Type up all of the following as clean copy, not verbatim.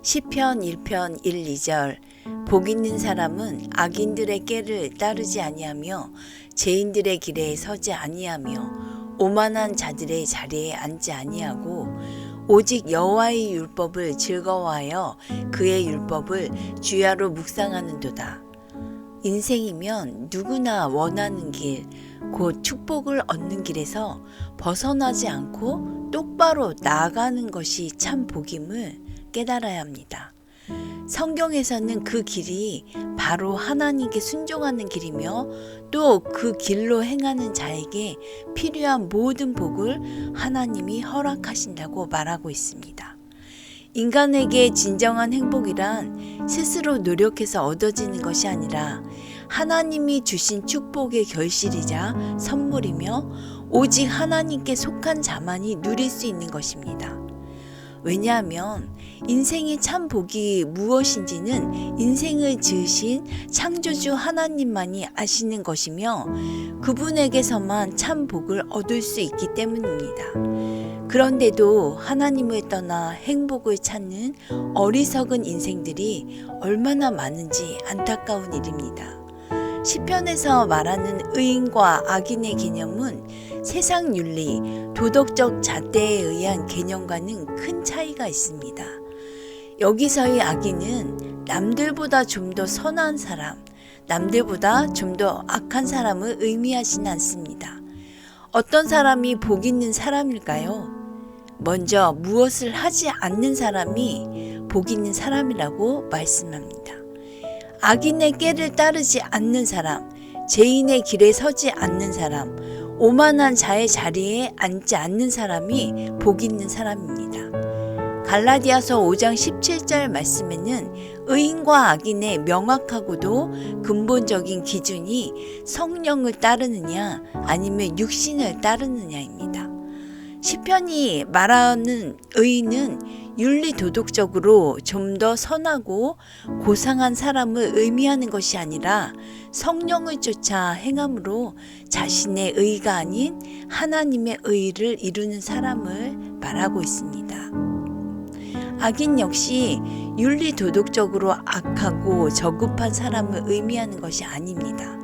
시편 1편 1, 2절 복 있는 사람은 악인들의 꾀를 따르지 아니하며 죄인들의 길에 서지 아니하며 오만한 자들의 자리에 앉지 아니하고 오직 여호와의 율법을 즐거워하여 그의 율법을 주야로 묵상하는도다. 인생이면 누구나 원하는 길, 곧 축복을 얻는 길에서 벗어나지 않고 똑바로 나아가는 것이 참 복임을 깨달아야 합니다. 성경에서는 그 길이 바로 하나님께 순종하는 길이며 또 그 길로 행하는 자에게 필요한 모든 복을 하나님이 허락하신다고 말하고 있습니다. 인간에게 진정한 행복이란 스스로 노력해서 얻어지는 것이 아니라 하나님이 주신 축복의 결실이자 선물이며 오직 하나님께 속한 자만이 누릴 수 있는 것입니다. 왜냐하면 인생의 참 복이 무엇인지는 인생을 지으신 창조주 하나님만이 아시는 것이며 그분에게서만 참 복을 얻을 수 있기 때문입니다. 그런데도 하나님을 떠나 행복을 찾는 어리석은 인생들이 얼마나 많은지 안타까운 일입니다. 시편에서 말하는 의인과 악인의 개념은 세상 윤리, 도덕적 잣대에 의한 개념과는 큰 차이가 있습니다. 여기서의 악인은 남들보다 좀 더 선한 사람, 남들보다 좀 더 악한 사람을 의미하지는 않습니다. 어떤 사람이 복 있는 사람일까요? 먼저 무엇을 하지 않는 사람이 복 있는 사람이라고 말씀합니다. 악인의 꾀를 따르지 않는 사람, 죄인의 길에 서지 않는 사람, 오만한 자의 자리에 앉지 않는 사람이 복 있는 사람입니다. 갈라디아서 5장 17절 말씀에는 의인과 악인의 명확하고도 근본적인 기준이 성령을 따르느냐 아니면 육신을 따르느냐입니다. 시편이 말하는 의인은 윤리 도덕적으로 좀 더 선하고 고상한 사람을 의미하는 것이 아니라 성령을 쫓아 행함으로 자신의 의가 아닌 하나님의 의를 이루는 사람을 말하고 있습니다. 악인 역시 윤리 도덕적으로 악하고 저급한 사람을 의미하는 것이 아닙니다.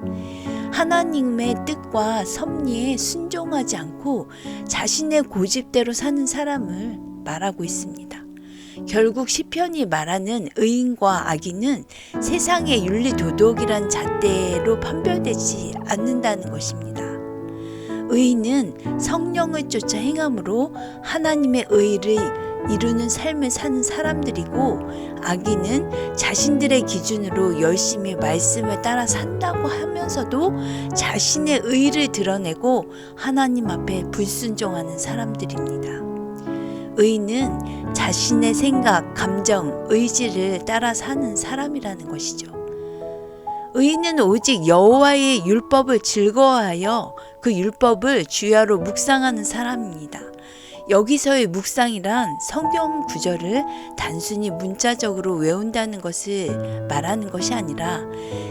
하나님의 뜻과 섭리에 순종하지 않고 자신의 고집대로 사는 사람을 말하고 있습니다. 결국 시편이 말하는 의인과 악인은 세상의 윤리 도덕이란 잣대로 판별되지 않는다는 것입니다. 의인은 성령을 쫓아 행함으로 하나님의 의를 이루는 삶을 사는 사람들이고 악인은 자신들의 기준으로 열심히 말씀을 따라 산다고 하면서도 자신의 의를 드러내고 하나님 앞에 불순종하는 사람들입니다. 의인은 자신의 생각, 감정, 의지를 따라 사는 사람이라는 것이죠. 의인은 오직 여호와의 율법을 즐거워하여 그 율법을 주야로 묵상하는 사람입니다. 여기서의 묵상이란 성경 구절을 단순히 문자적으로 외운다는 것을 말하는 것이 아니라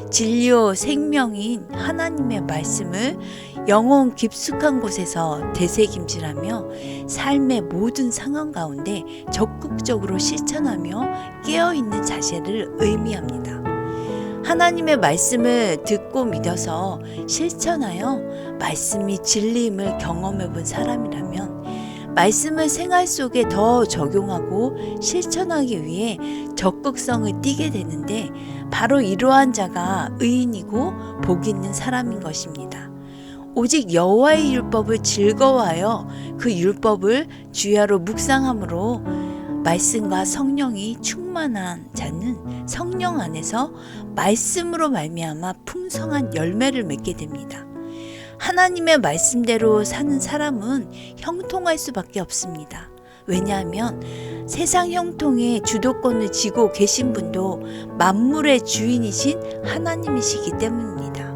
진리요 생명인 하나님의 말씀을 영혼 깊숙한 곳에서 되새김질하며 삶의 모든 상황 가운데 적극적으로 실천하며 깨어있는 자세를 의미합니다. 하나님의 말씀을 듣고 믿어서 실천하여 말씀이 진리임을 경험해 본 사람이라면 말씀을 생활 속에 더 적용하고 실천하기 위해 적극성을 띠게 되는데 바로 이러한 자가 의인이고 복 있는 사람인 것입니다. 오직 여호와의 율법을 즐거워하여 그 율법을 주야로 묵상함으로 말씀과 성령이 충만한 자는 성령 안에서 말씀으로 말미암아 풍성한 열매를 맺게 됩니다. 하나님의 말씀대로 사는 사람은 형통할 수밖에 없습니다. 왜냐하면 세상 형통의 주도권을 쥐고 계신 분도 만물의 주인이신 하나님이시기 때문입니다.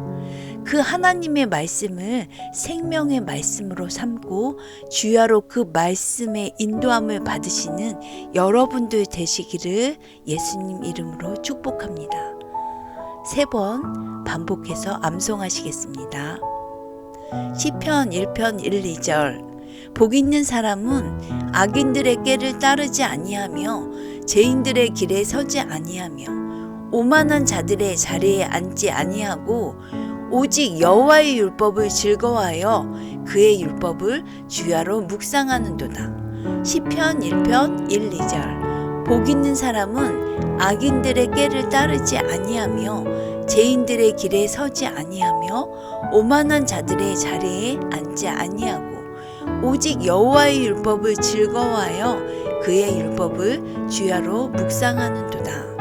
그 하나님의 말씀을 생명의 말씀으로 삼고 주야로 그 말씀의 인도함을 받으시는 여러분들 되시기를 예수님 이름으로 축복합니다. 3번 반복해서 암송하시겠습니다. 시편 1편 1, 2절 복 있는 사람은 악인들의 꾀를 따르지 아니하며 죄인들의 길에 서지 아니하며 오만한 자들의 자리에 앉지 아니하고 오직 여호와의 율법을 즐거워하여 그의 율법을 주야로 묵상하는도다. 시편 1편 1, 2절. 복 있는 사람은 악인들의 꾀를 따르지 아니하며 죄인들의 길에 서지 아니하며 오만한 자들의 자리에 앉지 아니하고 오직 여호와의 율법을 즐거워하여 그의 율법을 주야로 묵상하는도다.